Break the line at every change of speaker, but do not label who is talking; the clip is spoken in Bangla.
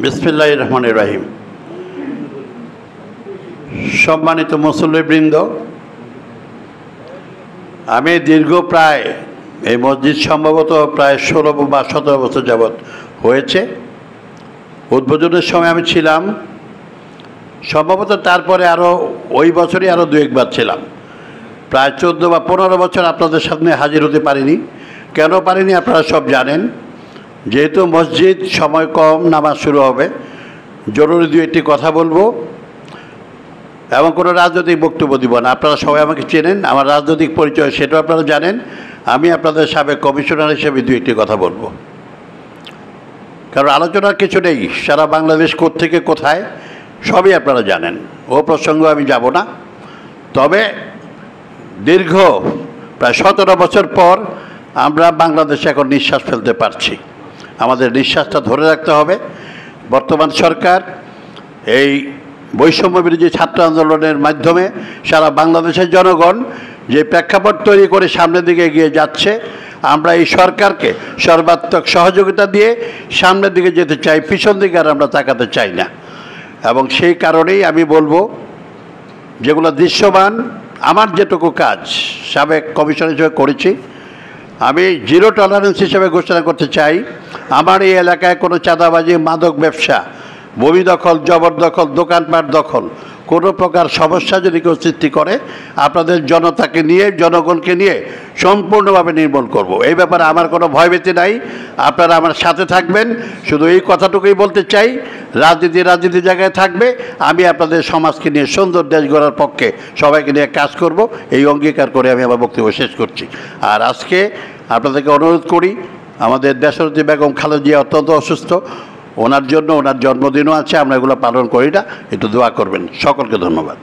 বিসমিল্লাহির রহমানির রহিম। সম্মানিত মুসল্লিবৃন্দ, আমি দীর্ঘ প্রায় এই মসজিদ সম্ভবত প্রায় 16 বা 17 বছর যাবৎ হয়েছে। উদ্বোধনের সময় আমি ছিলাম, সম্ভবত তারপরে আরও ওই বছরই আরও 2-1 বার ছিলাম। প্রায় 14 বা 15 বছর আপনাদের সামনে হাজির হতে পারিনি। কেন পারিনি আপনারা সব জানেন। যেহেতু মসজিদ সময় কম, নামাজ শুরু হবে, জরুরি 2-1টি কথা বলবো এবং কোনো রাজনৈতিক বক্তব্য দিব না। আপনারা সবাই আমাকে চেনেন, আমার রাজনৈতিক পরিচয় সেটাও আপনারা জানেন। আমি আপনাদের সাবেক কমিশনার হিসেবে 2-1টি কথা বলবো, কারণ আলোচনার কিছু নেই। সারা বাংলাদেশ থেকে কোথায় সবই আপনারা জানেন, ও প্রসঙ্গ আমি যাব না। তবে দীর্ঘ প্রায় 17 বছর পর আমরা বাংলাদেশে এখন নিঃশ্বাস ফেলতে পারছি। আমাদের নিঃশ্বাসটা ধরে রাখতে হবে। বর্তমান সরকার এই বৈষম্য বিরোধী ছাত্র আন্দোলনের মাধ্যমে সারা বাংলাদেশের জনগণ যে প্রেক্ষাপট তৈরি করে সামনের দিকে এগিয়ে যাচ্ছে, আমরা এই সরকারকে সর্বাত্মক সহযোগিতা দিয়ে সামনের দিকে যেতে চাই, পিছন দিকে আর আমরা তাকাতে চাই না। এবং সেই কারণেই আমি বলবো, যেগুলো দৃশ্যমান, আমার যেটুকু কাজ সাবেক কমিশনার হিসেবে করেছি, আমি জিরো টলারেন্স হিসেবে ঘোষণা করতে চাই। আমার এই এলাকায় কোনো চাঁদাবাজি, মাদক ব্যবসা, ভূমি দখল, জবরদখল, দোকানপাট দখল, কোনো প্রকার সমস্যা যদি কেউ সৃষ্টি করে, আপনাদের জনতাকে নিয়ে, জনগণকে নিয়ে সম্পূর্ণভাবে নির্মূল করব। এই ব্যাপারে আমার কোনো ভয়ভীতি নাই। আপনারা আমার সাথে থাকবেন। শুধু এই কথাটুকুই বলতে চাই, রাজনীতি জায়গায় থাকবে। আমি আপনাদের সমাজকে নিয়ে সুন্দর দেশ গড়ার পক্ষে সবাইকে নিয়ে কাজ করব, এই অঙ্গীকার করে আমি আমার বক্তব্য শেষ করছি। আর আজকে আপনাদেরকে অনুরোধ করি, আমাদের দেশনেত্রী বেগম খালেদা জিয়া অত্যন্ত অসুস্থ। ওনার জন্য, ওনার জন্মদিনও আছে, আমরা এগুলো পালন করি না, একটু দোয়া করবেন। সকলকে ধন্যবাদ।